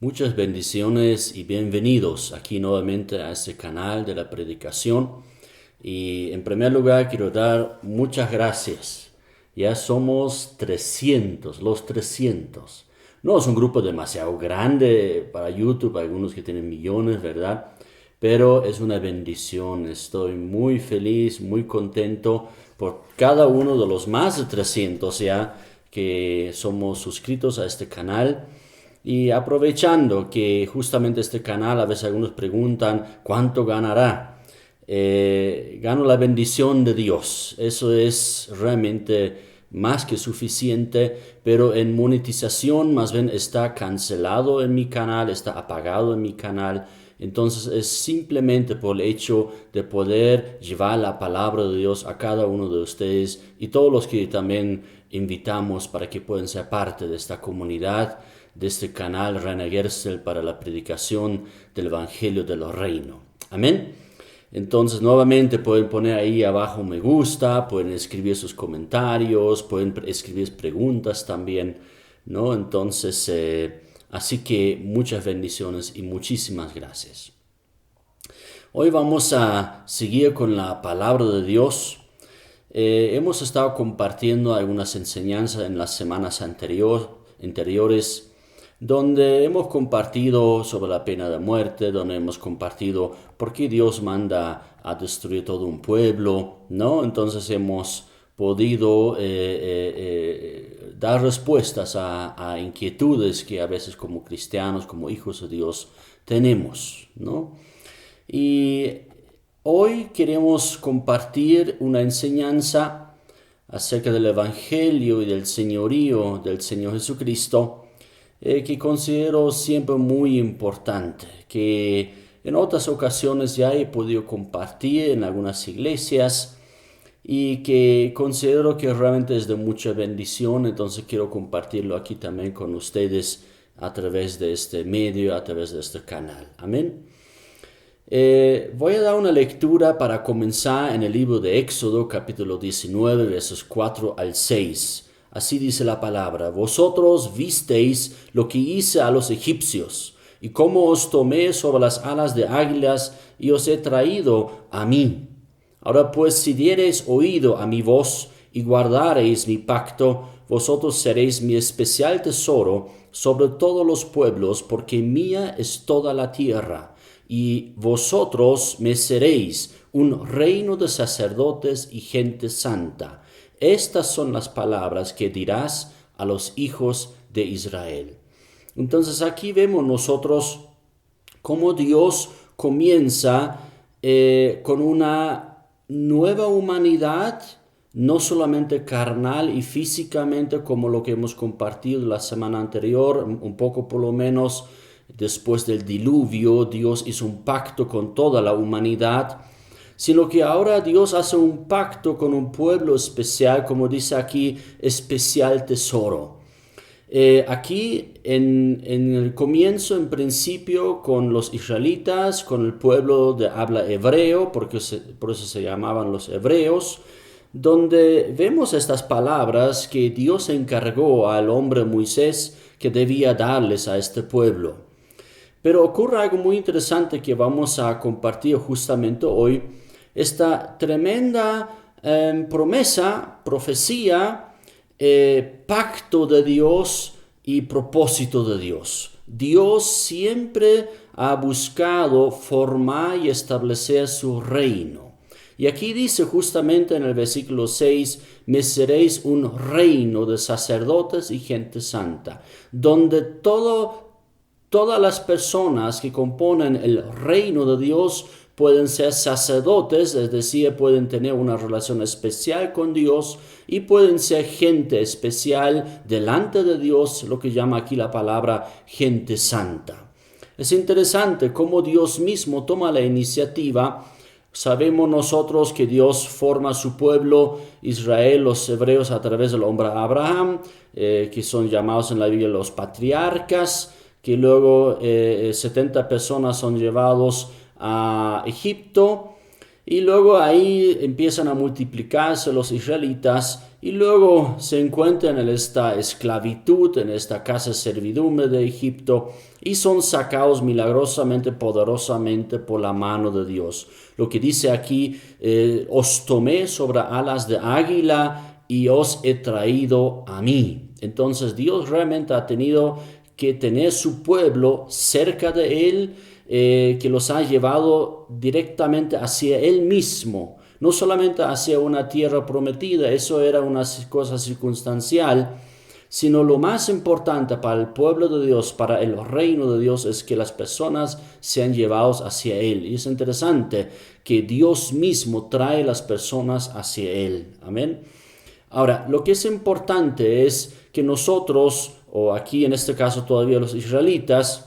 Muchas bendiciones y bienvenidos aquí nuevamente a este canal de la predicación. Y en primer lugar quiero dar muchas gracias. Ya somos 300, los 300. No es un grupo demasiado grande para YouTube, algunos que tienen millones, ¿verdad? Pero es una bendición. Estoy muy feliz, muy contento por cada uno de los más de 300 ya que somos suscritos a este canal. Y aprovechando que justamente este canal, a veces algunos preguntan, ¿cuánto ganará? Gano la bendición de Dios. Eso es realmente más que suficiente, pero en monetización más bien está cancelado en mi canal, está apagado en mi canal. Entonces es simplemente por el hecho de poder llevar la palabra de Dios a cada uno de ustedes y todos los que también invitamos para que puedan ser parte de esta comunidad, de este canal Reina Gersel para la predicación del Evangelio del Reino. Amén. Entonces nuevamente pueden poner ahí abajo me gusta, pueden escribir sus comentarios, pueden escribir preguntas también, ¿no? Entonces, así que muchas bendiciones y muchísimas gracias. Hoy vamos a seguir con la palabra de Dios. Hemos estado compartiendo algunas enseñanzas en las semanas anteriores donde hemos compartido sobre la pena de muerte, donde hemos compartido por qué Dios manda a destruir todo un pueblo, ¿no? Entonces hemos podido dar respuestas a inquietudes que a veces como cristianos, como hijos de Dios, tenemos, ¿no? Y hoy queremos compartir una enseñanza acerca del Evangelio y del señorío del Señor Jesucristo, que considero siempre muy importante, que en otras ocasiones ya he podido compartir en algunas iglesias y que considero que realmente es de mucha bendición. Entonces quiero compartirlo aquí también con ustedes a través de este medio, a través de este canal. Amén. Voy a dar una lectura para comenzar en el libro de Éxodo, capítulo 19, versos 4 al 6. Así dice la palabra: vosotros visteis lo que hice a los egipcios, y cómo os tomé sobre las alas de águilas, y os he traído a mí. Ahora pues, si diereis oído a mi voz, y guardareis mi pacto, vosotros seréis mi especial tesoro sobre todos los pueblos, porque mía es toda la tierra. Y vosotros me seréis un reino de sacerdotes y gente santa. Estas son las palabras que dirás a los hijos de Israel. Entonces aquí vemos nosotros cómo Dios comienza con una nueva humanidad, no solamente carnal y físicamente como lo que hemos compartido la semana anterior, un poco por lo menos. Después del diluvio, Dios hizo un pacto con toda la humanidad, sino que ahora Dios hace un pacto con un pueblo especial, como dice aquí, especial tesoro. Aquí en el comienzo, en principio, con los israelitas, con el pueblo de habla hebreo, por eso se llamaban los hebreos, donde vemos estas palabras que Dios encargó al hombre Moisés que debía darles a este pueblo. Pero ocurre algo muy interesante que vamos a compartir justamente hoy, esta tremenda promesa, profecía, pacto de Dios y propósito de Dios. Dios siempre ha buscado formar y establecer su reino. Y aquí dice justamente en el versículo 6, me seréis un reino de sacerdotes y gente santa, donde todas las personas que componen el reino de Dios pueden ser sacerdotes, es decir, pueden tener una relación especial con Dios y pueden ser gente especial delante de Dios, lo que llama aquí la palabra gente santa. Es interesante cómo Dios mismo toma la iniciativa. Sabemos nosotros que Dios forma su pueblo, Israel, los hebreos, a través del hombre Abraham, que son llamados en la Biblia los patriarcas, que luego 70 personas son llevados a Egipto. Y luego ahí empiezan a multiplicarse los israelitas y luego se encuentran en esta esclavitud, en esta casa de servidumbre de Egipto y son sacados milagrosamente, poderosamente por la mano de Dios. Lo que dice aquí, os tomé sobre alas de águila y os he traído a mí. Entonces Dios realmente ha tenido que tener su pueblo cerca de él, que los ha llevado directamente hacia él mismo, no solamente hacia una tierra prometida, eso era una cosa circunstancial, sino lo más importante para el pueblo de Dios, para el reino de Dios, es que las personas sean llevadas hacia él. Y es interesante que Dios mismo trae las personas hacia él. Amén. Ahora, lo que es importante es que nosotros, o aquí en este caso todavía los israelitas,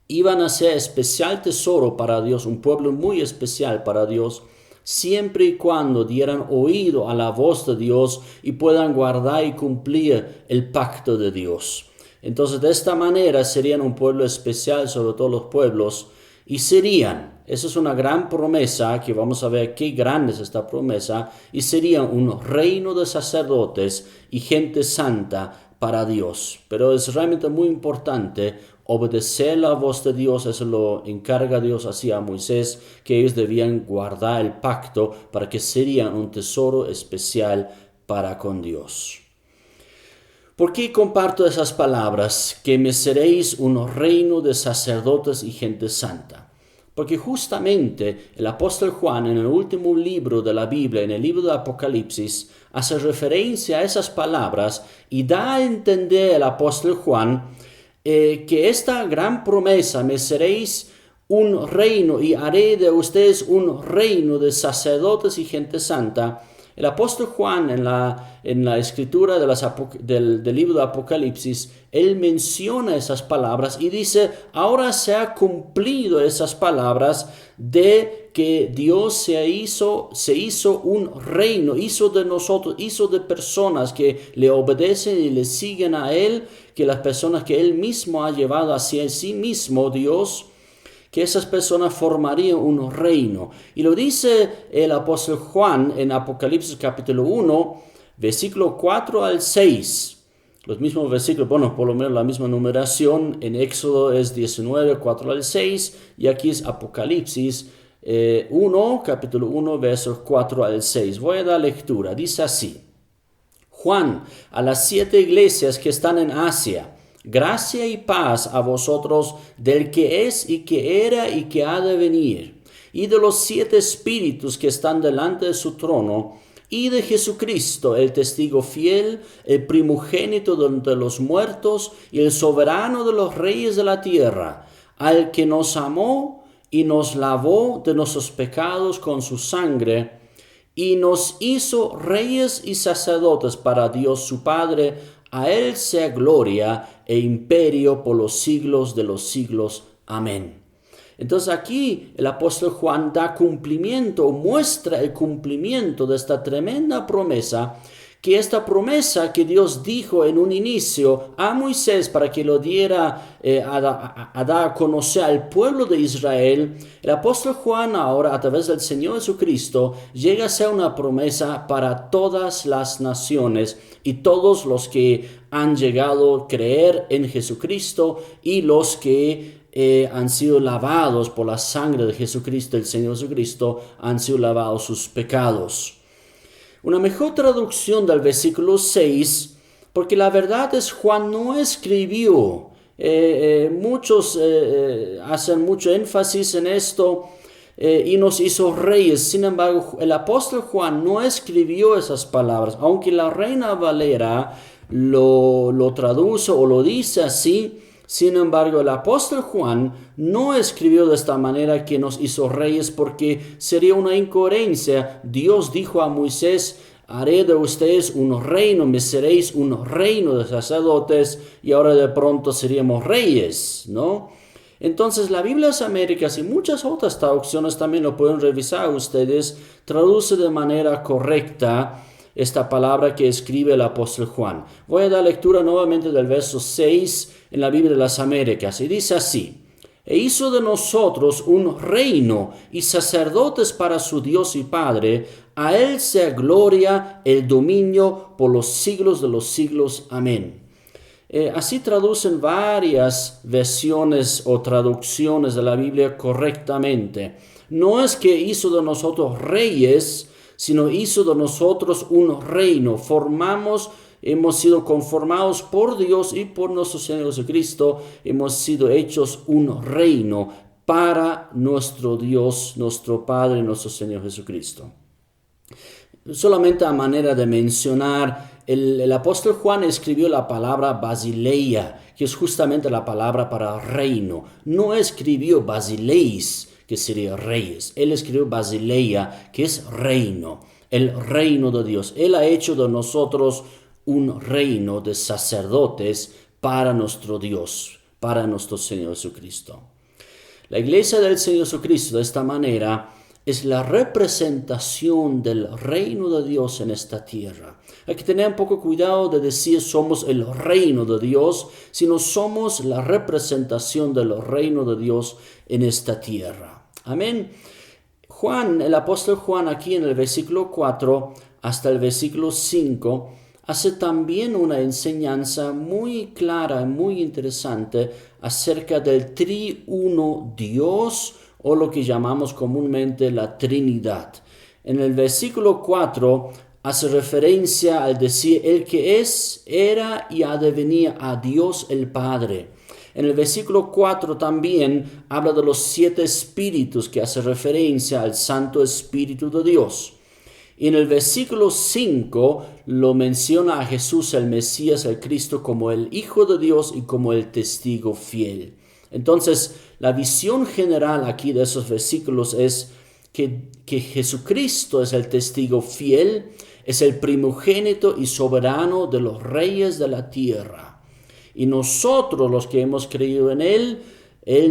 iban a ser especial tesoro para Dios, un pueblo muy especial para Dios, siempre y cuando dieran oído a la voz de Dios y puedan guardar y cumplir el pacto de Dios. Entonces, de esta manera serían un pueblo especial sobre todos los pueblos y serían, esa es una gran promesa, que vamos a ver qué grande es esta promesa, y serían un reino de sacerdotes y gente santa para Dios. Pero es realmente muy importante obedecer la voz de Dios. Eso lo encarga Dios así a Moisés, que ellos debían guardar el pacto para que serían un tesoro especial para con Dios. ¿Por qué comparto esas palabras? Que me seréis un reino de sacerdotes y gente santa. Porque justamente el apóstol Juan, en el último libro de la Biblia, en el libro de Apocalipsis, hace referencia a esas palabras y da a entender el apóstol Juan que esta gran promesa, me seréis un reino y haré de ustedes un reino de sacerdotes y gente santa. El apóstol Juan en la escritura del libro de Apocalipsis, él menciona esas palabras y dice, ahora se ha cumplido esas palabras de que Dios se hizo un reino, hizo de nosotros, hizo de personas que le obedecen y le siguen a él, que las personas que él mismo ha llevado hacia sí mismo, Dios, que esas personas formarían un reino. Y lo dice el apóstol Juan en Apocalipsis capítulo 1, versículo 4 al 6. Los mismos versículos, bueno, por lo menos la misma numeración. En Éxodo es 19, 4 al 6, y aquí es Apocalipsis 1, capítulo 1, versos 4 al 6. Voy a dar lectura. Dice así: Juan, a las 7 iglesias que están en Asia, gracia y paz a vosotros del que es y que era y que ha de venir, y de los 7 espíritus que están delante de su trono, y de Jesucristo, el testigo fiel, el primogénito de entre los muertos y el soberano de los reyes de la tierra, al que nos amó y nos lavó de nuestros pecados con su sangre, y nos hizo reyes y sacerdotes para Dios su Padre. A él sea gloria e imperio por los siglos de los siglos. Amén. Entonces aquí el apóstol Juan da cumplimiento, muestra el cumplimiento de esta tremenda promesa, que esta promesa que Dios dijo en un inicio a Moisés para que lo diera a dar a conocer al pueblo de Israel, el apóstol Juan ahora a través del Señor Jesucristo llega a ser una promesa para todas las naciones y todos los que han llegado a creer en Jesucristo y los que han sido lavados por la sangre de Jesucristo, el Señor Jesucristo, han sido lavados sus pecados. Una mejor traducción del versículo 6, porque la verdad es Juan no escribió, muchos hacen mucho énfasis en esto, y nos hizo reyes. Sin embargo, el apóstol Juan no escribió esas palabras, aunque la Reina Valera lo traduce o lo dice así. Sin embargo, el apóstol Juan no escribió de esta manera que nos hizo reyes, porque sería una incoherencia. Dios dijo a Moisés, haré de ustedes un reino, me seréis un reino de sacerdotes, y ahora de pronto seríamos reyes, ¿no? Entonces la Biblia de las Américas y muchas otras traducciones también lo pueden revisar ustedes, traduce de manera correcta esta palabra que escribe el apóstol Juan. Voy a dar lectura nuevamente del verso 6 en la Biblia de las Américas y dice así: e hizo de nosotros un reino y sacerdotes para su Dios y Padre. A él sea gloria, el dominio por los siglos de los siglos. Amén. Así traducen varias versiones o traducciones de la Biblia correctamente. No es que hizo de nosotros reyes, sino hizo de nosotros un reino. Hemos sido conformados por Dios y por nuestro Señor Jesucristo. Hemos sido hechos un reino para nuestro Dios, nuestro Padre, nuestro Señor Jesucristo. Solamente a manera de mencionar, el apóstol Juan escribió la palabra Basileia, que es justamente la palabra para reino. No escribió Basileis, que sería reyes. Él escribió Basileia, que es reino, el reino de Dios. Él ha hecho de nosotros un reino de sacerdotes para nuestro Dios, para nuestro Señor Jesucristo. La iglesia del Señor Jesucristo de esta manera es la representación del reino de Dios en esta tierra. Hay que tener un poco cuidado de decir somos el reino de Dios, sino somos la representación del reino de Dios en esta tierra. Amén. El apóstol Juan aquí en el versículo 4 hasta el versículo 5 hace también una enseñanza muy clara y muy interesante acerca del triuno Dios, o lo que llamamos comúnmente la Trinidad. En el versículo 4 hace referencia al decir el que es, era y ha de venir a Dios el Padre. En el versículo 4 también habla de los 7 espíritus, que hace referencia al Santo Espíritu de Dios. Y en el versículo 5 lo menciona a Jesús, el Mesías, el Cristo, como el Hijo de Dios y como el testigo fiel. Entonces, la visión general aquí de esos versículos es que Jesucristo es el testigo fiel, es el primogénito y soberano de los reyes de la tierra. Y nosotros, los que hemos creído en Él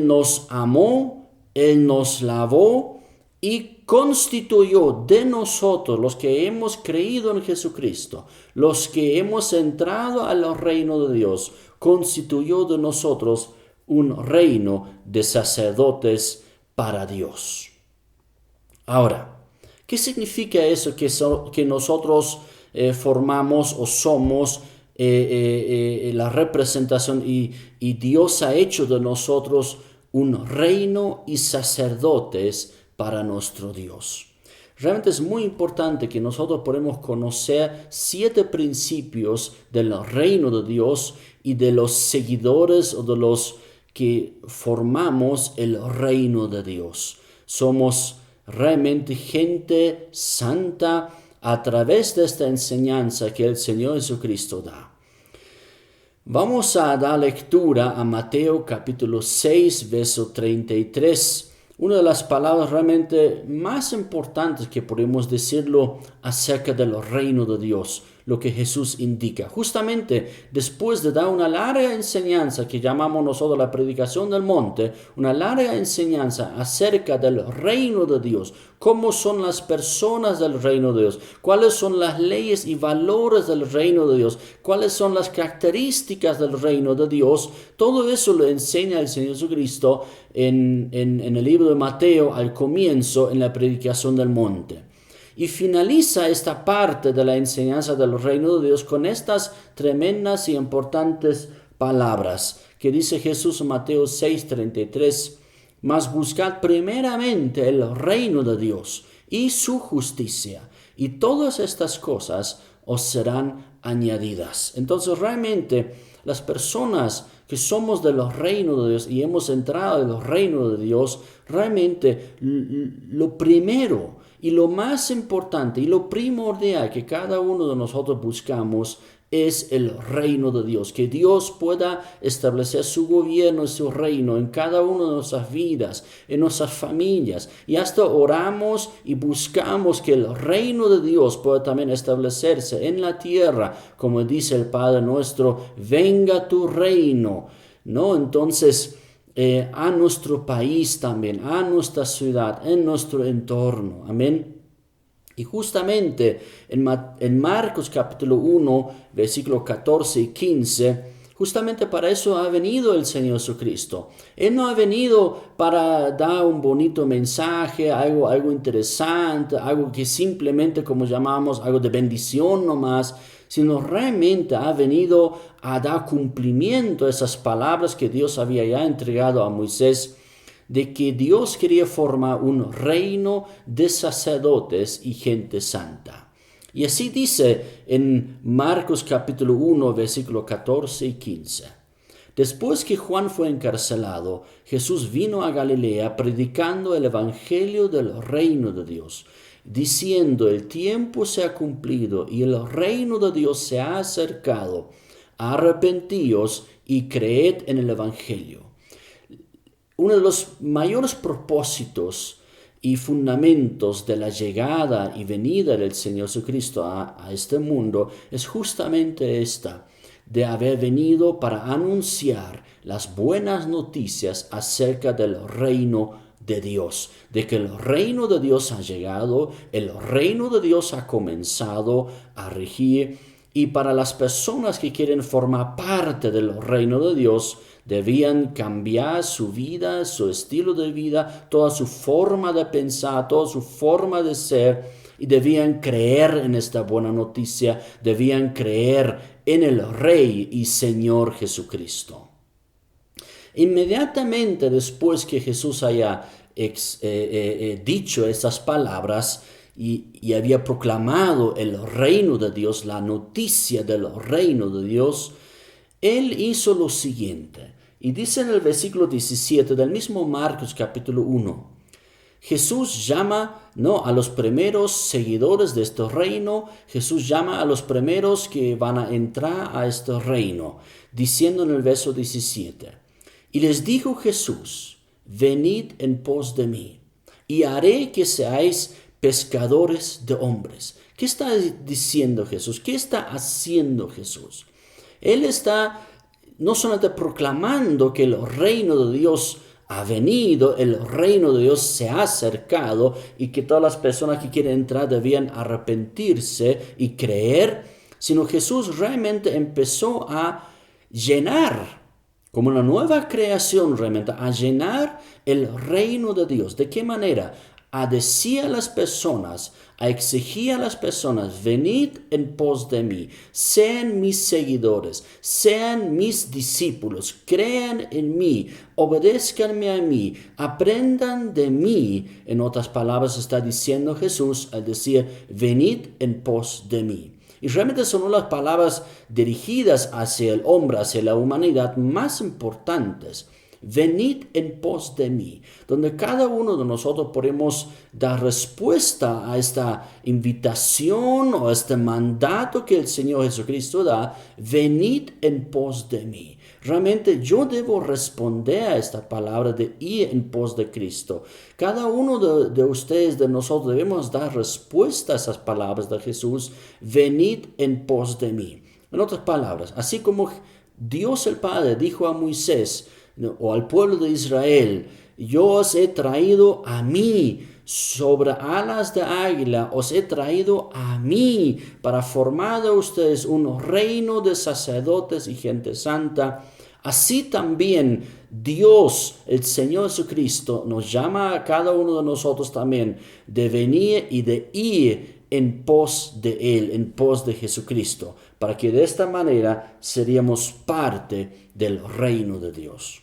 nos amó, Él nos lavó y constituyó de nosotros, los que hemos creído en Jesucristo, los que hemos entrado al reino de Dios, constituyó de nosotros un reino de sacerdotes para Dios. Ahora, ¿qué significa eso que nosotros formamos o somos la representación y Dios ha hecho de nosotros un reino y sacerdotes para nuestro Dios? Realmente es muy importante que nosotros podamos conocer 7 principios del reino de Dios y de los seguidores o de los que formamos el reino de Dios. Somos realmente gente santa a través de esta enseñanza que el Señor Jesucristo da. Vamos a dar lectura a Mateo capítulo 6, verso 33. Una de las palabras realmente más importantes que podemos decirlo acerca del reino de Dios, lo que Jesús indica. Justamente después de dar una larga enseñanza que llamamos nosotros la predicación del monte, una larga enseñanza acerca del reino de Dios, cómo son las personas del reino de Dios, cuáles son las leyes y valores del reino de Dios, cuáles son las características del reino de Dios. Todo eso lo enseña el Señor Jesucristo en el libro de Mateo al comienzo en la predicación del monte. Y finaliza esta parte de la enseñanza del reino de Dios con estas tremendas y importantes palabras que dice Jesús en Mateo 6:33. Mas buscad primeramente el reino de Dios y su justicia, y todas estas cosas os serán añadidas. Entonces realmente las personas que somos del reino de Dios y hemos entrado en el reino de Dios, realmente lo primero y lo más importante y lo primordial que cada uno de nosotros buscamos es el reino de Dios, que Dios pueda establecer su gobierno y su reino en cada una de nuestras vidas, en nuestras familias, y hasta oramos y buscamos que el reino de Dios pueda también establecerse en la tierra, como dice el Padre nuestro, venga tu reino, ¿no? Entonces, a nuestro país también, a nuestra ciudad, en nuestro entorno, amén. Y justamente en Marcos capítulo 1, versículo 14 y 15, Justamente para eso ha venido el Señor Jesucristo. Él no ha venido para dar un bonito mensaje, algo interesante, algo que simplemente, como llamamos, algo de bendición nomás, sino realmente ha venido a dar cumplimiento a esas palabras que Dios había ya entregado a Moisés, de que Dios quería formar un reino de sacerdotes y gente santa. Y así dice en Marcos capítulo 1, versículo 14 y 15. Después que Juan fue encarcelado, Jesús vino a Galilea predicando el evangelio del reino de Dios, diciendo: el tiempo se ha cumplido y el reino de Dios se ha acercado. Arrepentíos y creed en el evangelio. Uno de los mayores propósitos y fundamentos de la llegada y venida del Señor Jesucristo a este mundo es justamente esta, de haber venido para anunciar las buenas noticias acerca del reino de Dios, de que el reino de Dios ha llegado, el reino de Dios ha comenzado a regir, y para las personas que quieren formar parte del reino de Dios, debían cambiar su vida, su estilo de vida, toda su forma de pensar, toda su forma de ser, y debían creer en esta buena noticia, debían creer en el Rey y Señor Jesucristo. Inmediatamente después que Jesús haya dicho estas palabras y había proclamado el reino de Dios, la noticia del reino de Dios, Él hizo lo siguiente, y dice en el versículo 17 del mismo Marcos capítulo 1, Jesús llama a los primeros seguidores de este reino, Jesús llama a los primeros que van a entrar a este reino, diciendo en el verso 17, y les dijo Jesús: venid en pos de mí, y haré que seáis pescadores de hombres. ¿Qué está diciendo Jesús? ¿Qué está haciendo Jesús? Él está no solamente proclamando que el reino de Dios ha venido, el reino de Dios se ha acercado y que todas las personas que quieren entrar debían arrepentirse y creer, sino Jesús realmente empezó a llenar, como una nueva creación realmente, a llenar el reino de Dios. ¿De qué manera? A decir a las personas, a exigir a las personas: venid en pos de mí, sean mis seguidores, sean mis discípulos, crean en mí, obedézcanme a mí, aprendan de mí. En otras palabras está diciendo Jesús al decir: venid en pos de mí. Y realmente son las palabras dirigidas hacia el hombre, hacia la humanidad, más importantes. Venid en pos de mí, donde cada uno de nosotros podemos dar respuesta a esta invitación o a este mandato que el Señor Jesucristo da: venid en pos de mí. Realmente yo debo responder a esta palabra de ir en pos de Cristo. Cada uno de ustedes, de nosotros, debemos dar respuesta a esas palabras de Jesús: venid en pos de mí. En otras palabras, así como Dios el Padre dijo a Moisés o al pueblo de Israel: yo os he traído a mí, sobre alas de águila os he traído a mí, para formar de ustedes un reino de sacerdotes y gente santa. Así también Dios, el Señor Jesucristo, nos llama a cada uno de nosotros también de venir y de ir en pos de Él, en pos de Jesucristo, para que de esta manera seríamos parte del reino de Dios.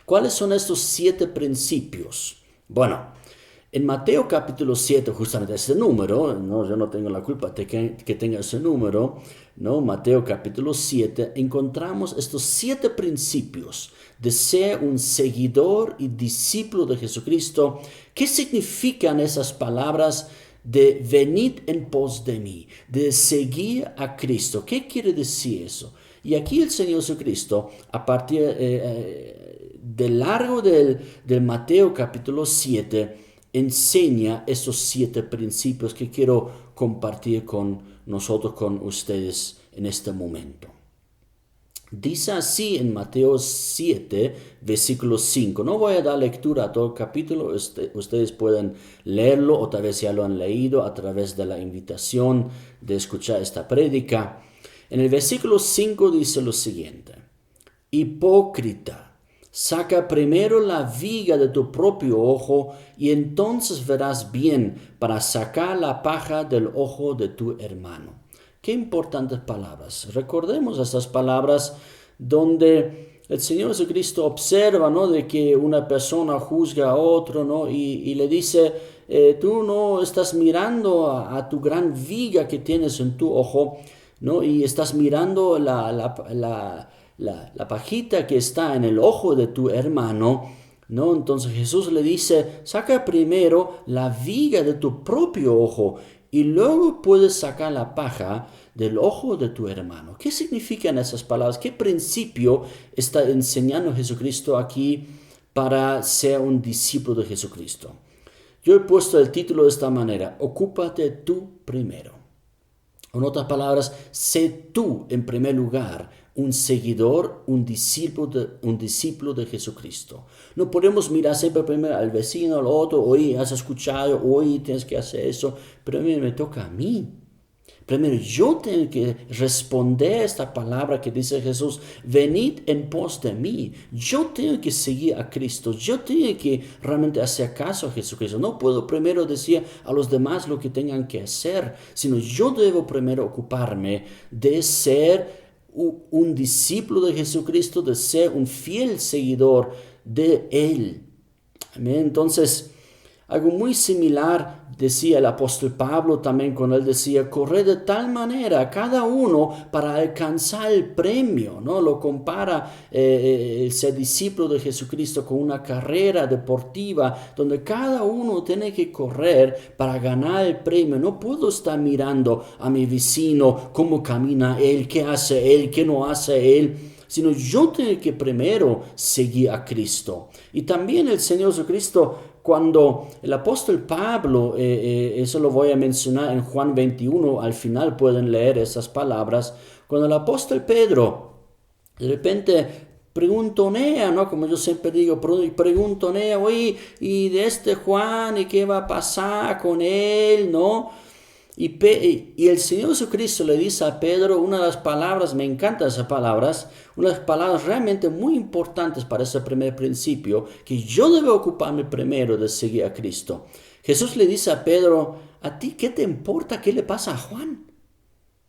¿Cuáles son estos 7 principios? Bueno, en Mateo capítulo 7, justamente ese número, yo no tengo la culpa de que tenga ese número, Mateo capítulo 7, encontramos estos 7 principios de ser un seguidor y discípulo de Jesucristo. ¿Qué significan esas palabras de venid en pos de mí, de seguir a Cristo? ¿Qué quiere decir eso? Y aquí el Señor Jesucristo, a partir del largo del Mateo capítulo 7, enseña estos 7 principios que quiero compartir con nosotros, con ustedes en este momento. Dice así en Mateo 7, versículo 5. No voy a dar lectura a todo el capítulo, ustedes pueden leerlo o tal vez ya lo han leído a través de la invitación de escuchar esta prédica. En el versículo 5 dice lo siguiente: hipócrita, saca primero la viga de tu propio ojo y entonces verás bien para sacar la paja del ojo de tu hermano. Qué importantes palabras. Recordemos estas palabras donde el Señor Jesucristo observa, ¿no?, de que una persona juzga a otro, ¿no?, y le dice, tú no estás mirando a tu gran viga que tienes en tu ojo, ¿no?, y estás mirando la pajita que está en el ojo de tu hermano, ¿no? Entonces Jesús le dice, saca primero la viga de tu propio ojo y luego puedes sacar la paja del ojo de tu hermano. ¿Qué significan esas palabras? ¿Qué principio está enseñando Jesucristo aquí para ser un discípulo de Jesucristo? Yo he puesto el título de esta manera: ocúpate tú primero. En otras palabras, sé tú en primer lugar un seguidor, un discípulo de Jesucristo. No podemos mirar siempre primero al vecino, al otro, oye, has escuchado, oye, tienes que hacer eso, pero a mí me toca a mí. Primero yo tengo que responder a esta palabra que dice Jesús, venid en pos de mí. Yo tengo que seguir a Cristo, yo tengo que realmente hacer caso a Jesucristo. No puedo primero decir a los demás lo que tengan que hacer, sino yo debo primero ocuparme de ser un discípulo de Jesucristo, de ser un fiel seguidor de Él. Amén. Entonces, algo muy similar decía el apóstol Pablo también cuando él decía, corred de tal manera cada uno para alcanzar el premio, ¿no? Lo compara el ser discípulo de Jesucristo con una carrera deportiva donde cada uno tiene que correr para ganar el premio. No puedo estar mirando a mi vecino, cómo camina él, qué hace él, qué no hace él, sino yo tengo que primero seguir a Cristo. Y también el Señor Jesucristo, cuando el apóstol Pablo, eso lo voy a mencionar en Juan 21, al final pueden leer esas palabras, cuando el apóstol Pedro de repente preguntonea, ¿no? Como yo siempre digo, preguntonea, oye, y de este Juan, ¿y qué va a pasar con él, no? Y el Señor Jesucristo le dice a Pedro una de las palabras, me encantan esas palabras, unas palabras realmente muy importantes para ese primer principio, que yo debo ocuparme primero de seguir a Cristo. Jesús le dice a Pedro, ¿a ti qué te importa qué le pasa a Juan?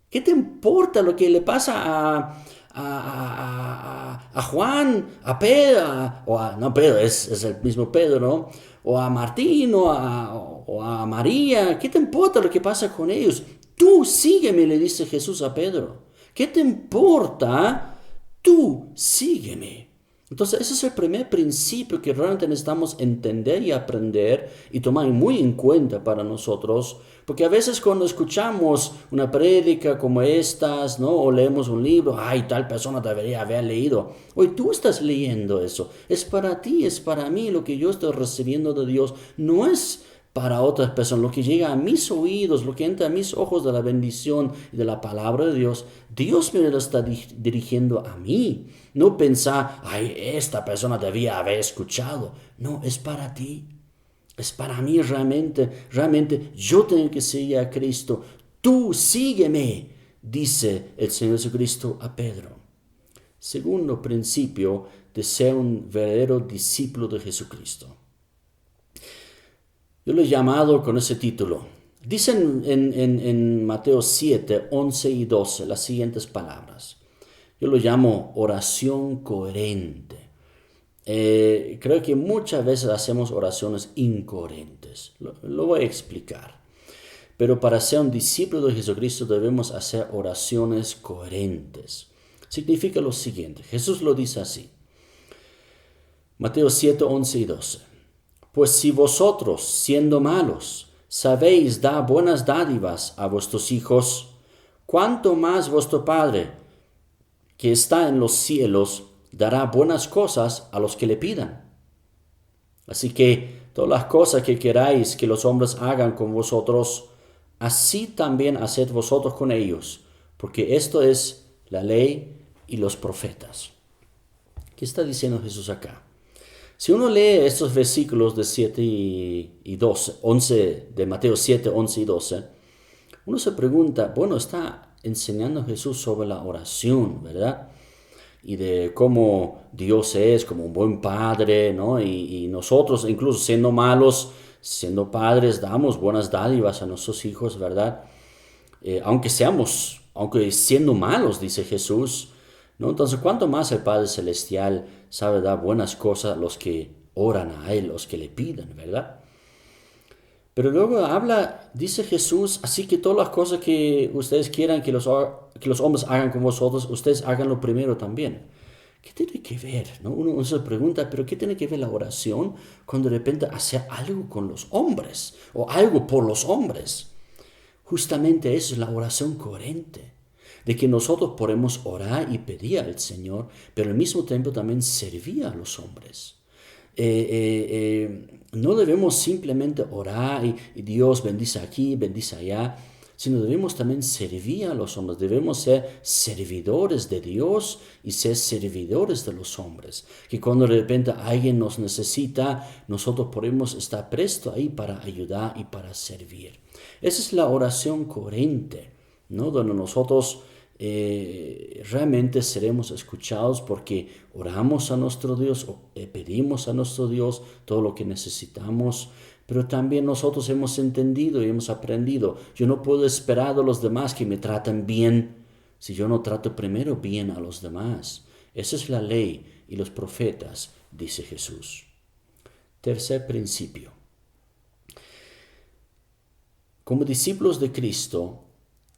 ¿Qué te importa lo que le pasa a Juan, a Pedro, no Pedro, es el mismo Pedro, ¿no? O a Martín, o a María? ¿Qué te importa lo que pasa con ellos? Tú sígueme, le dice Jesús a Pedro. ¿Qué te importa? Tú sígueme. Entonces ese es el primer principio que realmente necesitamos entender y aprender y tomar muy en cuenta para nosotros, porque a veces cuando escuchamos una prédica como estas, ¿no?, o leemos un libro, ay, tal persona debería haber leído. Hoy tú estás leyendo eso, es para ti, es para mí. Lo que yo estoy recibiendo de Dios no es para otras personas. Lo que llega a mis oídos, lo que entra a mis ojos de la bendición y de la palabra de Dios, Dios me lo está dirigiendo a mí. No pensar, ay, esta persona debía haber escuchado. No, es para ti. Es para mí realmente, realmente yo tengo que seguir a Cristo. Tú sígueme, dice el Señor Jesucristo a Pedro. Segundo principio de ser un verdadero discípulo de Jesucristo. Yo lo he llamado con ese título. Dicen en Mateo 7, 11 y 12 las siguientes palabras. Yo lo llamo oración coherente. Creo que muchas veces hacemos oraciones incoherentes. Lo voy a explicar. Pero para ser un discípulo de Jesucristo debemos hacer oraciones coherentes. Significa lo siguiente. Jesús lo dice así. Mateo 7, 11 y 12. Pues si vosotros, siendo malos, sabéis dar buenas dádivas a vuestros hijos, ¿cuánto más vuestro Padre, que está en los cielos, dará buenas cosas a los que le pidan? Así que todas las cosas que queráis que los hombres hagan con vosotros, así también haced vosotros con ellos, porque esto es la ley y los profetas. ¿Qué está diciendo Jesús acá? Si uno lee estos versículos de 7 y 12, 11, de Mateo 7, 11 y 12, uno se pregunta, bueno, está enseñando Jesús sobre la oración, ¿verdad? Y de cómo Dios es como un buen padre, ¿no? Y nosotros, incluso siendo malos, siendo padres, damos buenas dádivas a nuestros hijos, ¿verdad? Aunque siendo malos, dice Jesús, ¿no? Entonces, ¿cuánto más el Padre Celestial sabe dar buenas cosas a los que oran a Él, los que le piden, ¿verdad? Pero luego dice Jesús, así que todas las cosas que ustedes quieran que los hombres hagan con vosotros, ustedes háganlo primero también. ¿Qué tiene que ver? ¿No? Uno se pregunta, ¿pero qué tiene que ver la oración cuando de repente hace algo con los hombres o algo por los hombres? Justamente eso es la oración coherente, de que nosotros podemos orar y pedir al Señor, pero al mismo tiempo también servir a los hombres. No debemos simplemente orar y Dios bendice aquí, bendice allá, sino debemos también servir a los hombres. Debemos ser servidores de Dios y ser servidores de los hombres. Que cuando de repente alguien nos necesita, nosotros podemos estar prestos ahí para ayudar y para servir. Esa es la oración coherente, ¿no? Donde nosotros realmente seremos escuchados porque oramos a nuestro Dios, pedimos a nuestro Dios todo lo que necesitamos, pero también nosotros hemos entendido y hemos aprendido. Yo no puedo esperar de los demás que me traten bien si yo no trato primero bien a los demás. Esa es la ley y los profetas, dice Jesús. Tercer principio. Como discípulos de Cristo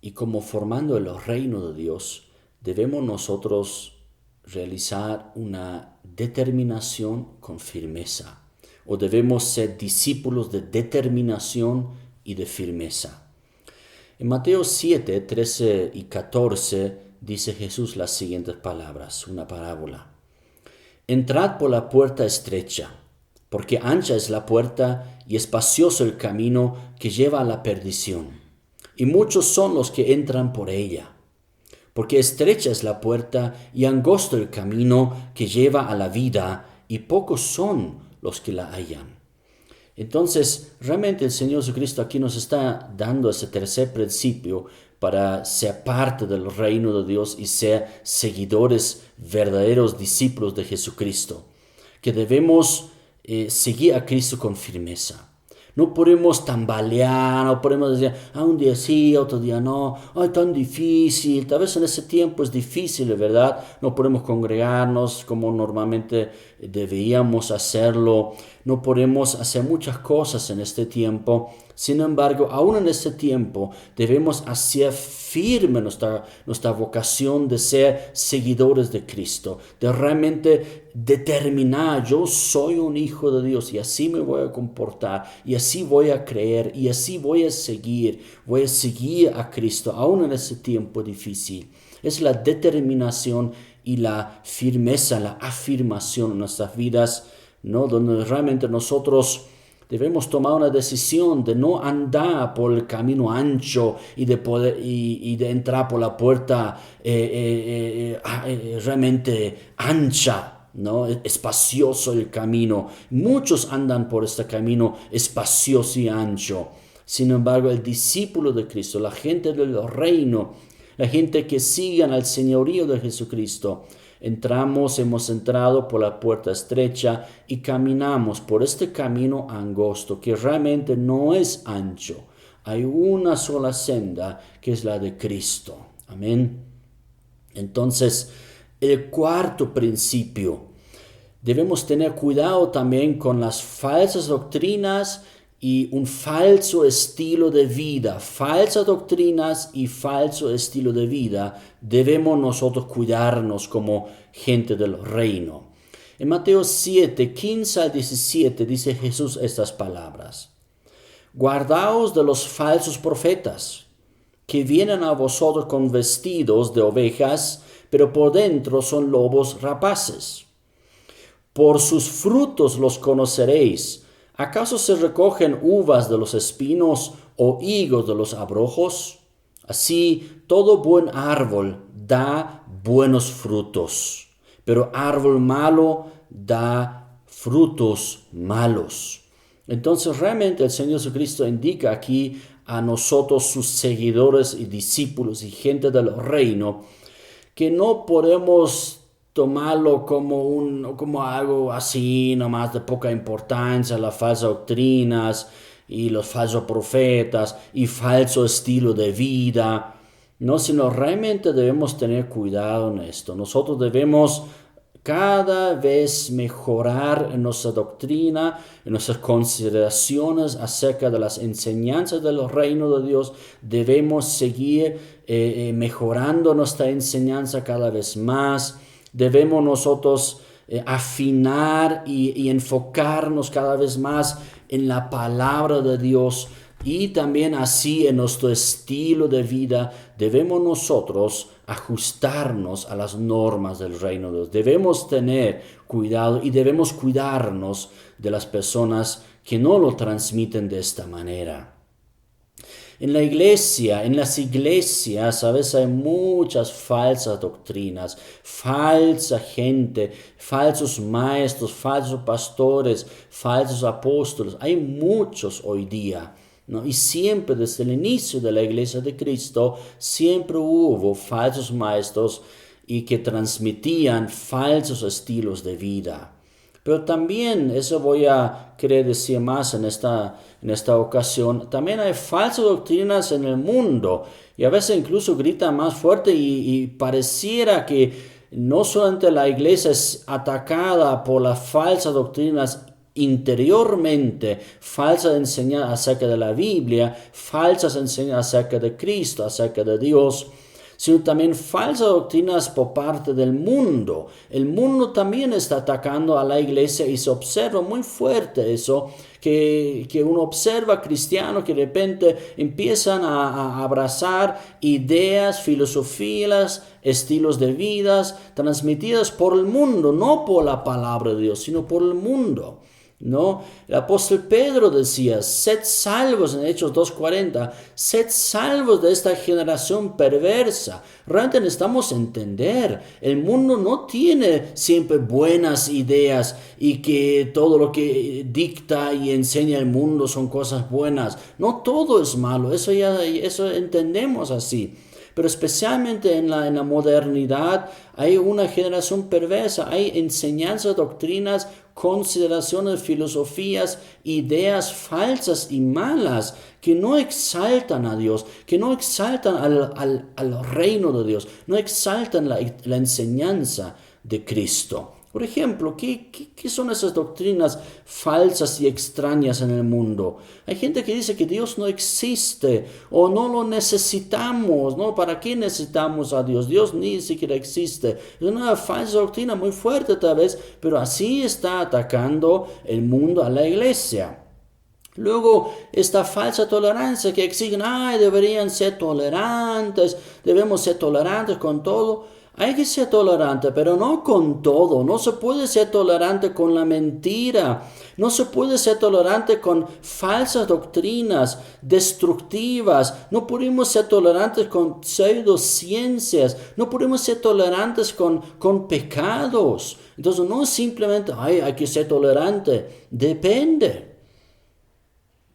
y como formando el reino de Dios, debemos nosotros realizar una determinación con firmeza, o debemos ser discípulos de determinación y de firmeza. En Mateo 7, 13 y 14 dice Jesús las siguientes palabras, una parábola. Entrad por la puerta estrecha, porque ancha es la puerta y espacioso el camino que lleva a la perdición, y muchos son los que entran por ella. Porque estrecha es la puerta y angosto el camino que lleva a la vida, y pocos son los que la hallan. Entonces, realmente el Señor Jesucristo aquí nos está dando ese tercer principio para ser parte del reino de Dios y ser seguidores, verdaderos discípulos de Jesucristo, que debemos seguir a Cristo con firmeza. No podemos tambalear, no podemos decir, un día sí, otro día no, tan difícil, tal vez en ese tiempo es difícil, ¿verdad? No podemos congregarnos como normalmente deberíamos hacerlo, no podemos hacer muchas cosas en este tiempo. Sin embargo, aún en este tiempo debemos hacer firme nuestra vocación de ser seguidores de Cristo, de realmente determinar, yo soy un hijo de Dios y así me voy a comportar y así voy a creer y así voy a seguir a Cristo, aún en ese tiempo difícil. Es la determinación y la firmeza, la afirmación en nuestras vidas, ¿no? Donde realmente nosotros debemos tomar una decisión de no andar por el camino ancho y de entrar por la puerta realmente ancha, ¿no? Espacioso el camino. Muchos andan por este camino espacioso y ancho. Sin embargo, el discípulo de Cristo, la gente del reino, la gente que sigan al señorío de Jesucristo, hemos entrado por la puerta estrecha y caminamos por este camino angosto que realmente no es ancho. Hay una sola senda que es la de Cristo. Amén. Entonces, el cuarto principio. Debemos tener cuidado también con las falsas doctrinas y un falso estilo de vida. Falsas doctrinas y falso estilo de vida. Debemos nosotros cuidarnos como gente del reino. En Mateo 7, 15 al 17 dice Jesús estas palabras. Guardaos de los falsos profetas, que vienen a vosotros con vestidos de ovejas, pero por dentro son lobos rapaces. Por sus frutos los conoceréis. ¿Acaso se recogen uvas de los espinos o higos de los abrojos? Así, todo buen árbol da buenos frutos, pero árbol malo da frutos malos. Entonces, realmente el Señor Jesucristo indica aquí a nosotros, sus seguidores y discípulos y gente del reino, que no podemos tomarlo como algo así, nomás de poca importancia, las falsas doctrinas y los falsos profetas y falso estilo de vida, no, sino realmente debemos tener cuidado en esto. Nosotros debemos cada vez mejorar en nuestra doctrina, en nuestras consideraciones acerca de las enseñanzas del reino de Dios. Debemos seguir mejorando nuestra enseñanza cada vez más. Debemos nosotros afinar y enfocarnos cada vez más en la palabra de Dios, y también así en nuestro estilo de vida debemos nosotros ajustarnos a las normas del reino de Dios. Debemos tener cuidado y debemos cuidarnos de las personas que no lo transmiten de esta manera. En la iglesia, en las iglesias, a veces hay muchas falsas doctrinas, falsa gente, falsos maestros, falsos pastores, falsos apóstoles. Hay muchos hoy día, ¿no? Y siempre desde el inicio de la iglesia de Cristo, siempre hubo falsos maestros y que transmitían falsos estilos de vida. Pero también, eso voy a querer decir más en esta ocasión, también hay falsas doctrinas en el mundo y a veces incluso gritan más fuerte y pareciera que no solamente la iglesia es atacada por las falsas doctrinas interiormente, falsas enseñanzas acerca de la Biblia, falsas enseñanzas acerca de Cristo, acerca de Dios, sino también falsas doctrinas por parte del mundo. El mundo también está atacando a la iglesia y se observa muy fuerte eso, que uno observa cristianos que de repente empiezan a abrazar ideas, filosofías, estilos de vidas transmitidas por el mundo, no por la palabra de Dios, sino por el mundo. ¿No? El apóstol Pedro decía, sed salvos en Hechos 2:40, sed salvos de esta generación perversa. Realmente necesitamos entender, el mundo no tiene siempre buenas ideas y que todo lo que dicta y enseña el mundo son cosas buenas. No todo es malo, eso entendemos así. Pero especialmente en la modernidad hay una generación perversa, hay enseñanzas, doctrinas, consideraciones, filosofías, ideas falsas y malas que no exaltan a Dios, que no exaltan al reino de Dios, no exaltan la enseñanza de Cristo. Por ejemplo, ¿qué son esas doctrinas falsas y extrañas en el mundo? Hay gente que dice que Dios no existe o no lo necesitamos, ¿no? ¿Para qué necesitamos a Dios? Dios ni siquiera existe. Es una falsa doctrina muy fuerte tal vez, pero así está atacando el mundo a la iglesia. Luego, esta falsa tolerancia que exigen, deberían ser tolerantes, debemos ser tolerantes con todo. Hay que ser tolerante, pero no con todo. No se puede ser tolerante con la mentira. No se puede ser tolerante con falsas doctrinas destructivas. No podemos ser tolerantes con pseudociencias. No podemos ser tolerantes con pecados. Entonces no es simplemente, hay que ser tolerante. Depende.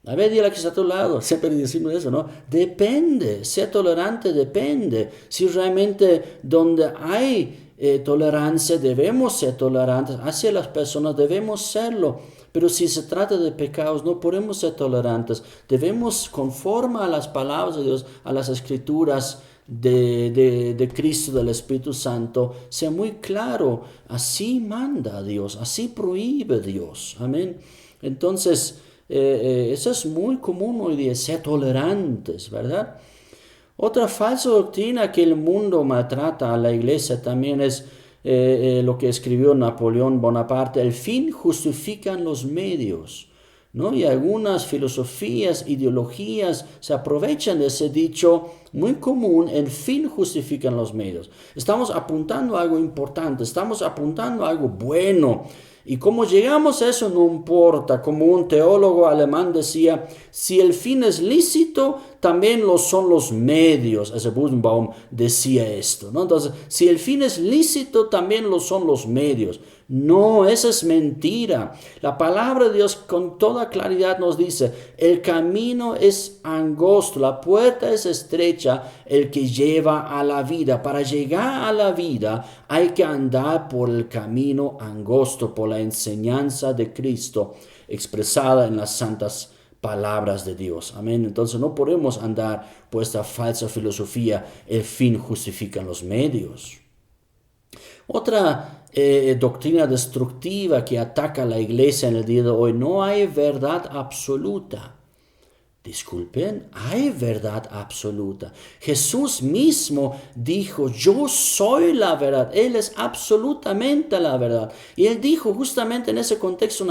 A ver, dile que está a tu lado, siempre decimos eso, ¿no? Depende, ser tolerante depende. Si realmente donde hay tolerancia debemos ser tolerantes, hacia las personas debemos serlo. Pero si se trata de pecados no podemos ser tolerantes. Debemos, conforme a las palabras de Dios, a las escrituras de Cristo, del Espíritu Santo, ser muy claro. Así manda Dios, así prohíbe Dios. Amén. Entonces, eso es muy común hoy día, ser tolerantes, ¿verdad? Otra falsa doctrina que el mundo maltrata a la iglesia también es lo que escribió Napoleón Bonaparte: el fin justifican los medios, ¿no? Y algunas filosofías, ideologías se aprovechan de ese dicho muy común: el fin justifican los medios. Estamos apuntando a algo importante, estamos apuntando a algo bueno. Y como llegamos a eso no importa. Como un teólogo alemán decía, si el fin es lícito, también lo son los medios. Ese Budenbaum decía esto, ¿no? Entonces, si el fin es lícito, también lo son los medios. No, esa es mentira. La palabra de Dios con toda claridad nos dice, el camino es angosto, la puerta es estrecha, el que lleva a la vida. Para llegar a la vida hay que andar por el camino angosto, por la enseñanza de Cristo expresada en las santas palabras de Dios. Amén. Entonces no podemos andar por esta falsa filosofía, el fin justifica los medios. Otra doctrina destructiva que ataca a la iglesia en el día de hoy: no hay verdad absoluta. Disculpen, hay verdad absoluta. Jesús mismo dijo, yo soy la verdad. Él es absolutamente la verdad. Y él dijo justamente en ese contexto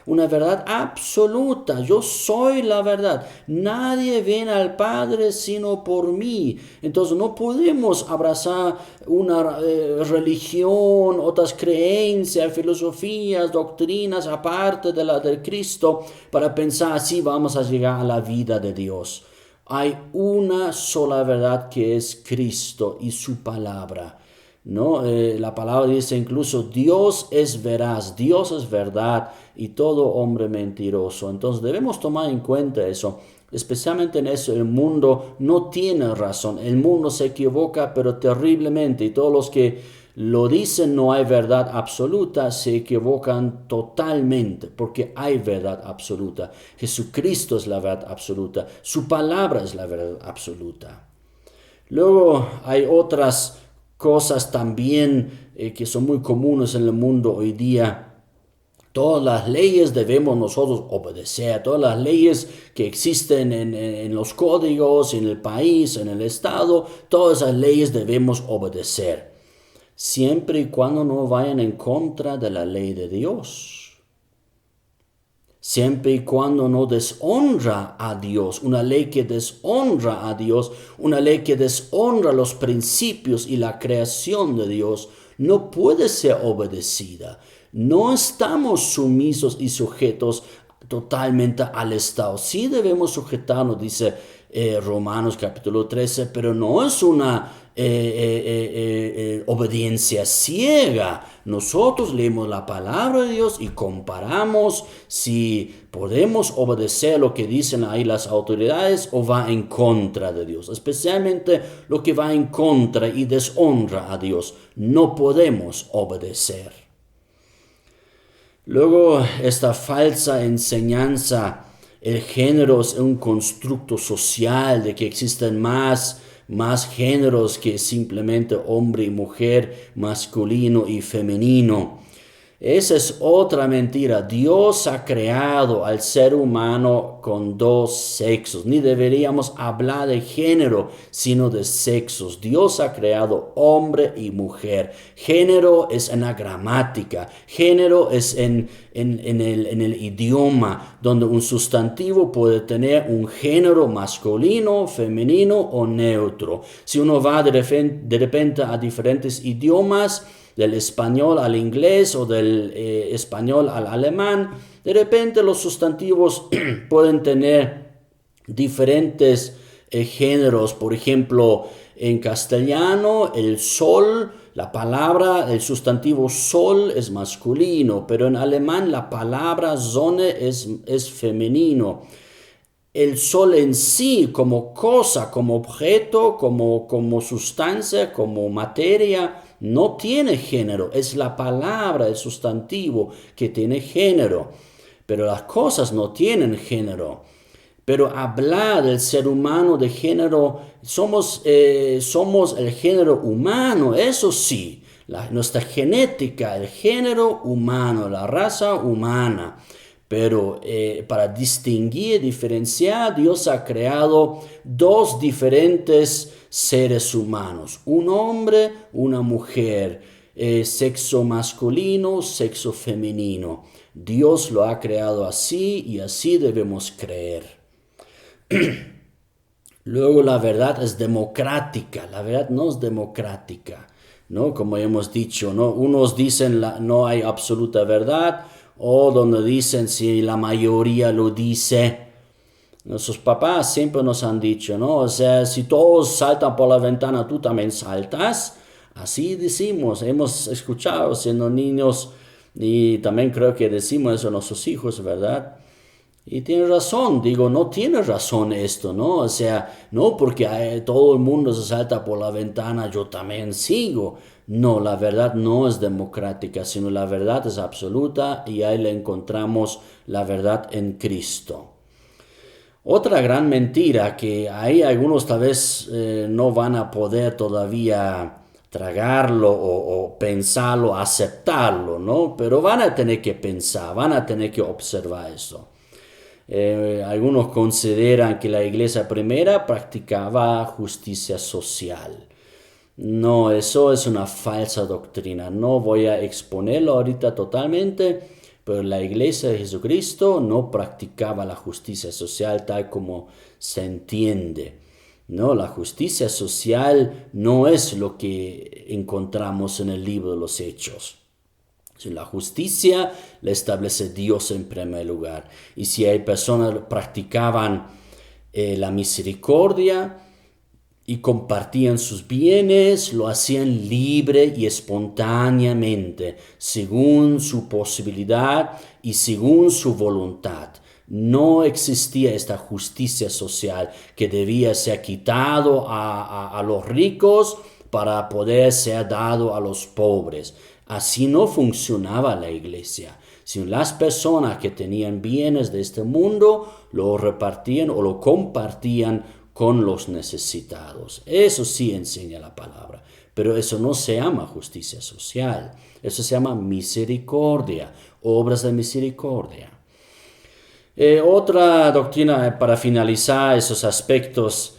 una verdad absoluta. Yo soy la verdad. Nadie viene al Padre sino por mí. Entonces no podemos abrazar una religión, otras creencias, filosofías, doctrinas aparte de la del Cristo para pensar así vamos a llegar a la vida de Dios. Hay una sola verdad que es Cristo y su palabra. ¿No? La palabra dice incluso Dios es veraz, Dios es verdad y todo hombre mentiroso. Entonces debemos tomar en cuenta eso, especialmente en eso. El mundo no tiene razón, el mundo se equivoca pero terriblemente, y todos los que lo dicen no hay verdad absoluta se equivocan totalmente, porque hay verdad absoluta. Jesucristo es la verdad absoluta, su palabra es la verdad absoluta. Luego hay otras cosas también que son muy comunes en el mundo hoy día. Todas las leyes debemos nosotros obedecer, todas las leyes que existen en los códigos, en el país, en el estado, todas esas leyes debemos obedecer, siempre y cuando no vayan en contra de la ley de Dios. Siempre y cuando no deshonra a Dios, una ley que deshonra a Dios, una ley que deshonra los principios y la creación de Dios, no puede ser obedecida. No estamos sumisos y sujetos totalmente al Estado. Sí debemos sujetarnos, dice Romanos capítulo 13, pero no es una obediencia ciega. Nosotros leemos la palabra de Dios y comparamos si podemos obedecer lo que dicen ahí las autoridades o va en contra de Dios, especialmente lo que va en contra y deshonra a Dios. No podemos obedecer. Luego, esta falsa enseñanza, el género es un constructo social, de que existen más géneros que simplemente hombre y mujer, masculino y femenino. Esa es otra mentira. Dios ha creado al ser humano con dos sexos. Ni deberíamos hablar de género, sino de sexos. Dios ha creado hombre y mujer. Género es en la gramática. Género es en el idioma, donde un sustantivo puede tener un género masculino, femenino o neutro. Si uno va de repente a diferentes idiomas, del español al inglés o del español al alemán, de repente los sustantivos pueden tener diferentes géneros. Por ejemplo, en castellano el sol, la palabra, el sustantivo sol es masculino, pero en alemán la palabra Sonne es femenino. El sol en sí, como cosa, como objeto, como sustancia, como materia, no tiene género. Es la palabra, el sustantivo, que tiene género. Pero las cosas no tienen género. Pero hablar del ser humano de género, somos el género humano, eso sí. Nuestra genética, el género humano, la raza humana. Pero para distinguir, diferenciar, Dios ha creado dos diferentes seres humanos. Un hombre, una mujer, sexo masculino, sexo femenino. Dios lo ha creado así y así debemos creer. Luego la verdad es democrática. La verdad no es democrática, ¿no? Como hemos dicho, ¿no? Unos dicen no hay absoluta verdad, o donde dicen si la mayoría lo dice. Nuestros papás siempre nos han dicho, ¿no? O sea, si todos saltan por la ventana, tú también saltas. Así decimos, hemos escuchado siendo niños y también creo que decimos eso a nuestros hijos, ¿verdad? Y tiene razón, digo, no tiene razón esto, ¿no? O sea, no porque todo el mundo se salta por la ventana, yo también sigo. No, la verdad no es democrática, sino la verdad es absoluta y ahí le encontramos la verdad en Cristo. Otra gran mentira que ahí algunos tal vez no van a poder todavía tragarlo o pensarlo, aceptarlo, ¿no? Pero van a tener que pensar, van a tener que observar eso. Algunos consideran que la iglesia primera practicaba justicia social. No, eso es una falsa doctrina. No voy a exponerlo ahorita totalmente, pero la iglesia de Jesucristo no practicaba la justicia social tal como se entiende. No, la justicia social no es lo que encontramos en el libro de los Hechos. La justicia la establece Dios en primer lugar. Y si hay personas que practicaban la misericordia y compartían sus bienes, lo hacían libre y espontáneamente, según su posibilidad y según su voluntad. No existía esta justicia social que debía ser quitado a los ricos para poder ser dado a los pobres. Así no funcionaba la iglesia. Si las personas que tenían bienes de este mundo lo repartían o lo compartían con los necesitados. Eso sí enseña la palabra. Pero eso no se llama justicia social. Eso se llama misericordia, obras de misericordia. Otra doctrina para finalizar esos aspectos.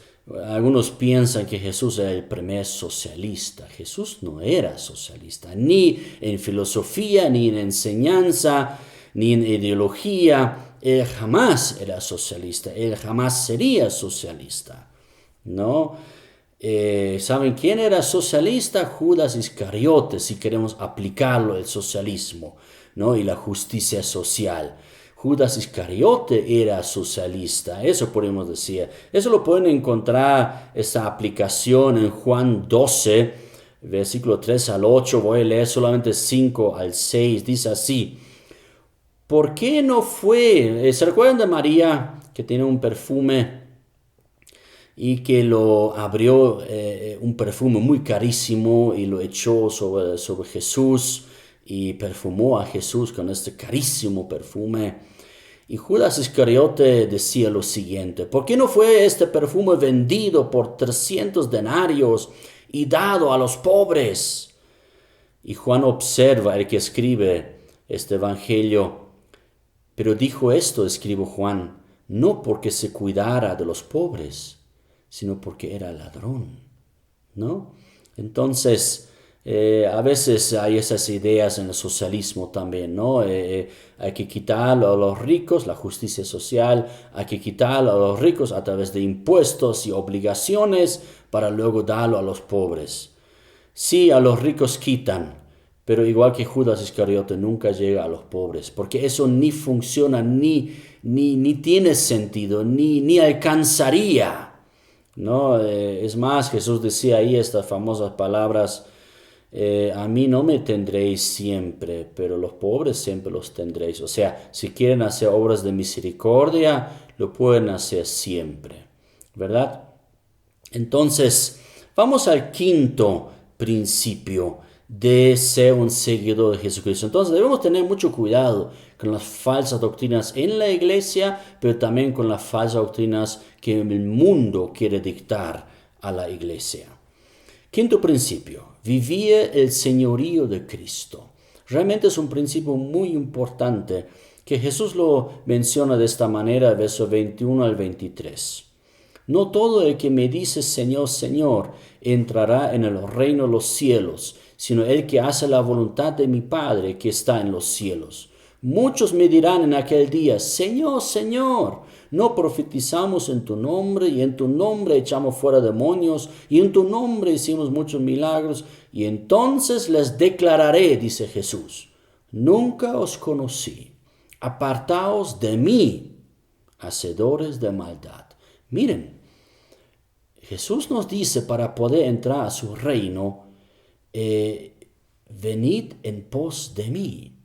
Algunos piensan que Jesús era el primer socialista. Jesús no era socialista, ni en filosofía, ni en enseñanza, ni en ideología. Él jamás era socialista, él jamás sería socialista, ¿no? ¿Saben quién era socialista? Judas Iscariote, si queremos aplicarlo el socialismo, ¿no? Y la justicia social. Judas Iscariote era socialista, eso podemos decir. Eso lo pueden encontrar, esa aplicación en Juan 12, versículo 3 al 8. Voy a leer solamente 5 al 6. Dice así: ¿por qué no fue? ¿Se recuerdan de María que tiene un perfume y que lo abrió, un perfume muy carísimo y lo echó sobre Jesús y perfumó a Jesús con este carísimo perfume? Y Judas Iscariote decía lo siguiente: ¿por qué no fue este perfume vendido por 300 denarios y dado a los pobres? Y Juan observa, el que escribe este evangelio, pero dijo esto, escribo Juan, no porque se cuidara de los pobres, sino porque era ladrón, ¿no? Entonces, a veces hay esas ideas en el socialismo también, ¿no? Hay que quitarlo a los ricos, la justicia social, hay que quitarlo a los ricos a través de impuestos y obligaciones para luego darlo a los pobres. Sí, a los ricos quitan, pero igual que Judas Iscariote nunca llega a los pobres, porque eso ni funciona, ni tiene sentido, ni alcanzaría, ¿no? Es más, Jesús decía ahí estas famosas palabras: a mí no me tendréis siempre, pero los pobres siempre los tendréis. O sea, si quieren hacer obras de misericordia, lo pueden hacer siempre, ¿verdad? Entonces, vamos al quinto principio de ser un seguidor de Jesucristo. Entonces, debemos tener mucho cuidado con las falsas doctrinas en la iglesia, pero también con las falsas doctrinas que el mundo quiere dictar a la iglesia. Quinto principio: vivir el señorío de Cristo. Realmente es un principio muy importante que Jesús lo menciona de esta manera, versos 21 al 23. No todo el que me dice Señor, Señor, entrará en el reino de los cielos, sino el que hace la voluntad de mi Padre que está en los cielos. Muchos me dirán en aquel día: Señor, Señor, ¿no profetizamos en tu nombre, y en tu nombre echamos fuera demonios, y en tu nombre hicimos muchos milagros? Y entonces les declararé, dice Jesús: nunca os conocí, apartaos de mí, hacedores de maldad. Miren, Jesús nos dice para poder entrar a su reino, venid en pos de mí.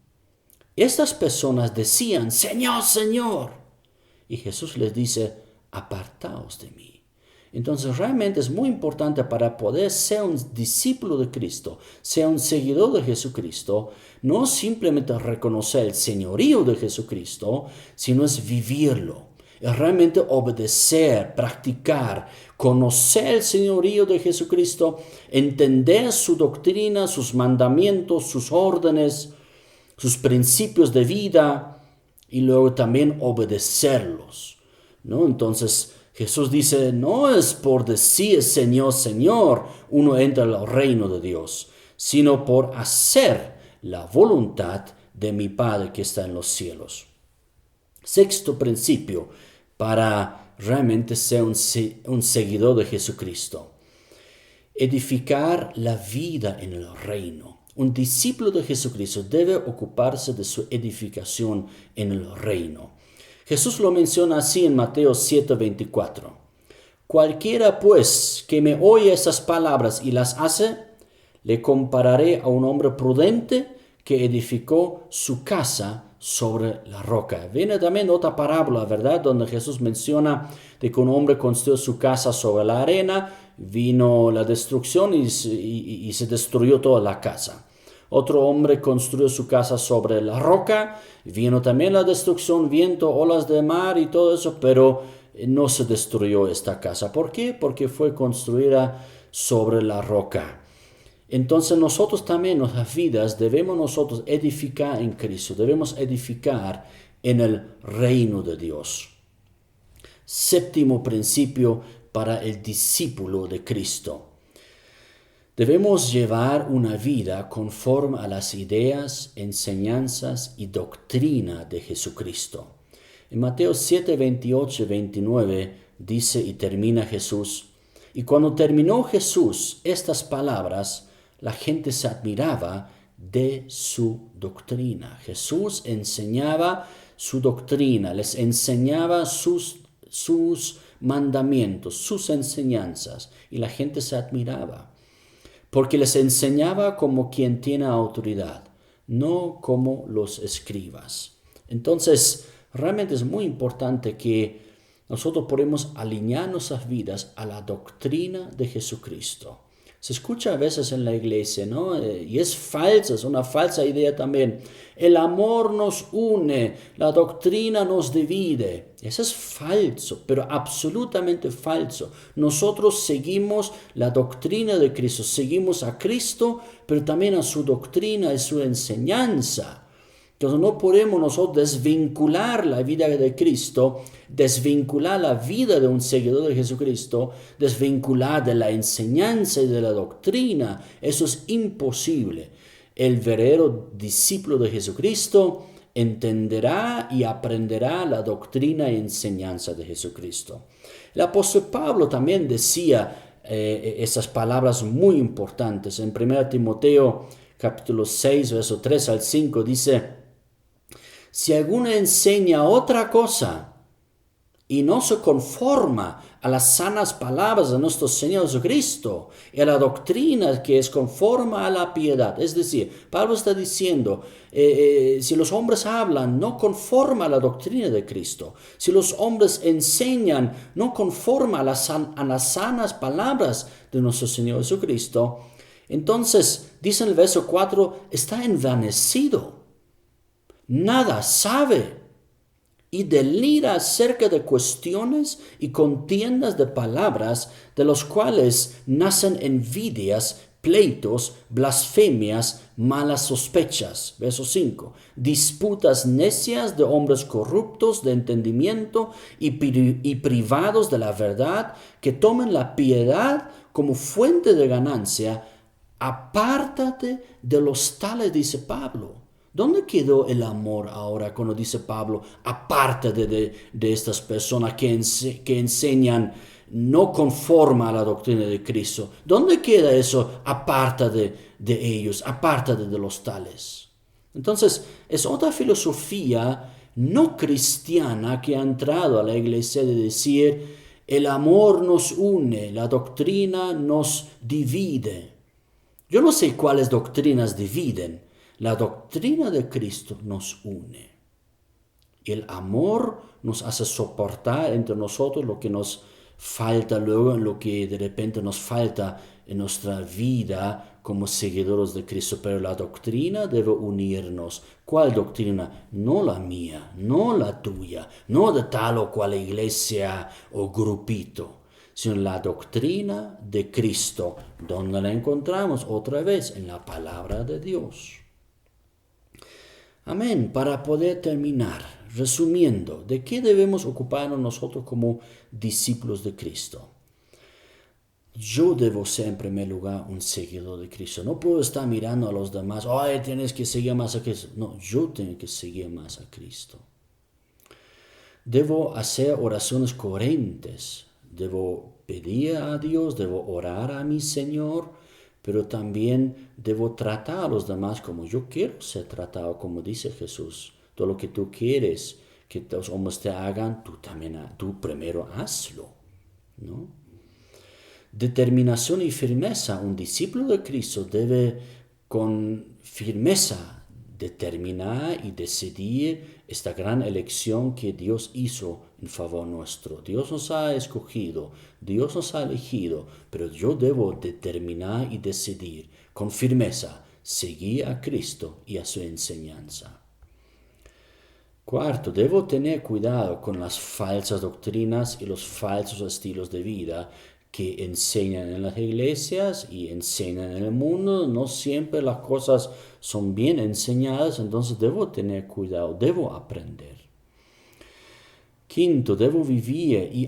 Estas personas decían, Señor, Señor. Y Jesús les dice, apartaos de mí. Entonces realmente es muy importante para poder ser un discípulo de Cristo, ser un seguidor de Jesucristo, no simplemente reconocer el señorío de Jesucristo, sino es vivirlo. Es realmente obedecer, practicar, conocer el señorío de Jesucristo, entender su doctrina, sus mandamientos, sus órdenes, sus principios de vida y luego también obedecerlos, ¿no? Entonces Jesús dice, no es por decir Señor, Señor, uno entra al reino de Dios, sino por hacer la voluntad de mi Padre que está en los cielos. Sexto principio para realmente ser un seguidor de Jesucristo. Edificar la vida en el reino. Un discípulo de Jesucristo debe ocuparse de su edificación en el reino. Jesús lo menciona así en Mateo 7:24. Cualquiera pues que me oye esas palabras y las hace, le compararé a un hombre prudente que edificó su casa sobre la roca. Viene también otra parábola, ¿verdad? Donde Jesús menciona de que un hombre construyó su casa sobre la arena, vino la destrucción y se destruyó toda la casa. Otro hombre construyó su casa sobre la roca, vino también la destrucción, viento, olas de mar y todo eso, pero no se destruyó esta casa. ¿Por qué? Porque fue construida sobre la roca. Entonces nosotros también, nuestras vidas, debemos nosotros edificar en Cristo, debemos edificar en el reino de Dios. Séptimo principio para el discípulo de Cristo. Debemos llevar una vida conforme a las ideas, enseñanzas y doctrina de Jesucristo. En Mateo 7, 28 y 29 dice y termina Jesús, y cuando terminó Jesús estas palabras, la gente se admiraba de su doctrina. Jesús enseñaba su doctrina, les enseñaba sus mandamientos, sus enseñanzas, y la gente se admiraba. Porque les enseñaba como quien tiene autoridad, no como los escribas. Entonces, realmente es muy importante que nosotros podamos alinear nuestras vidas a la doctrina de Jesucristo. Se escucha a veces en la iglesia, ¿no? Y es falsa, es una falsa idea también. El amor nos une, la doctrina nos divide. Eso es falso, pero absolutamente falso. Nosotros seguimos la doctrina de Cristo, seguimos a Cristo, pero también a su doctrina y su enseñanza. Entonces no podemos nosotros desvincular la vida de Cristo, desvincular la vida de un seguidor de Jesucristo, desvincular de la enseñanza y de la doctrina. Eso es imposible. El verdadero discípulo de Jesucristo entenderá y aprenderá la doctrina y enseñanza de Jesucristo. El apóstol Pablo también decía esas palabras muy importantes. En 1 Timoteo capítulo 6, verso 3 al 5 dice, si alguno enseña otra cosa y no se conforma a las sanas palabras de nuestro Señor Jesucristo y a la doctrina que es conforme a la piedad. Es decir, Pablo está diciendo, si los hombres hablan no conforme a la doctrina de Cristo, si los hombres enseñan no conforme a las sanas palabras de nuestro Señor Jesucristo, entonces, dice en el verso 4, está envanecido. Nada sabe y delira acerca de cuestiones y contiendas de palabras de los cuales nacen envidias, pleitos, blasfemias, malas sospechas. Verso 5. Disputas necias de hombres corruptos de entendimiento y privados de la verdad, que toman la piedad como fuente de ganancia. Apártate de los tales, dice Pablo. ¿Dónde quedó el amor ahora cuando dice Pablo, apártate de estas personas que enseñan no conforme a la doctrina de Cristo? ¿Dónde queda eso? Apártate de ellos, apártate de los tales. Entonces, es otra filosofía no cristiana que ha entrado a la iglesia de decir, el amor nos une, la doctrina nos divide. Yo no sé cuáles doctrinas dividen. La doctrina de Cristo nos une. El amor nos hace soportar entre nosotros lo que nos falta luego, lo que de repente nos falta en nuestra vida como seguidores de Cristo. Pero la doctrina debe unirnos. ¿Cuál doctrina? No la mía, no la tuya, no de tal o cual iglesia o grupito, sino la doctrina de Cristo, donde la encontramos otra vez en la palabra de Dios. Amén. Para poder terminar, resumiendo, ¿de qué debemos ocuparnos nosotros como discípulos de Cristo? Yo debo ser en primer lugar un seguidor de Cristo. No puedo estar mirando a los demás, ay, tienes que seguir más a Cristo. No, yo tengo que seguir más a Cristo. Debo hacer oraciones coherentes. Debo pedir a Dios, debo orar a mi Señor, pero también debo tratar a los demás como yo quiero ser tratado, como dice Jesús. Todo lo que tú quieres que los hombres te hagan, tú primero hazlo, ¿no? Determinación y firmeza. Un discípulo de Cristo debe con firmeza determinar y decidir esta gran elección que Dios hizo en favor nuestro. Dios nos ha escogido, Dios nos ha elegido, pero yo debo determinar y decidir con firmeza seguir a Cristo y a su enseñanza. Cuarto, debo tener cuidado con las falsas doctrinas y los falsos estilos de vida que enseñan en las iglesias y enseñan en el mundo. No siempre las cosas son bien enseñadas, entonces debo tener cuidado, debo aprender. Quinto, debo vivir y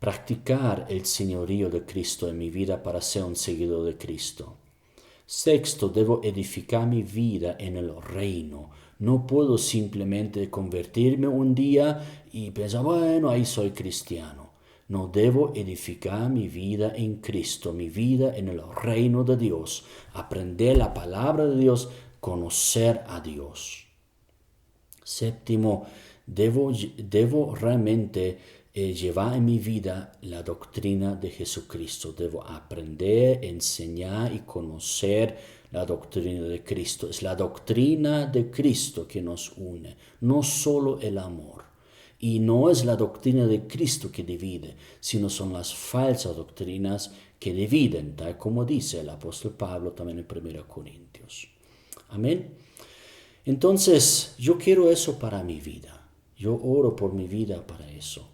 practicar el señorío de Cristo en mi vida para ser un seguidor de Cristo. Sexto, debo edificar mi vida en el reino. No puedo simplemente convertirme un día y pensar, bueno, ahí soy cristiano. No, debo edificar mi vida en Cristo, mi vida en el reino de Dios, aprender la palabra de Dios, conocer a Dios. Séptimo, debo realmente llevar en mi vida la doctrina de Jesucristo. Debo aprender, enseñar y conocer la doctrina de Cristo. Es la doctrina de Cristo que nos une, no solo el amor. Y no es la doctrina de Cristo que divide, sino son las falsas doctrinas que dividen, tal como dice el apóstol Pablo también en 1 Corintios. Amén. Entonces, yo quiero eso para mi vida. Yo oro por mi vida para eso.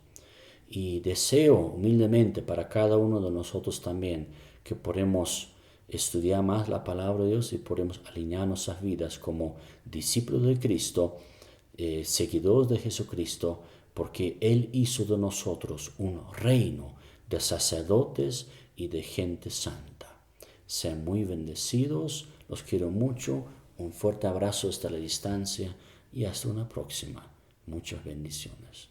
Y deseo humildemente para cada uno de nosotros también que podamos estudiar más la palabra de Dios y podemos alinear nuestras vidas como discípulos de Cristo, seguidores de Jesucristo, porque Él hizo de nosotros un reino de sacerdotes y de gente santa. Sean muy bendecidos, los quiero mucho, un fuerte abrazo hasta la distancia y hasta una próxima. Muchas bendiciones.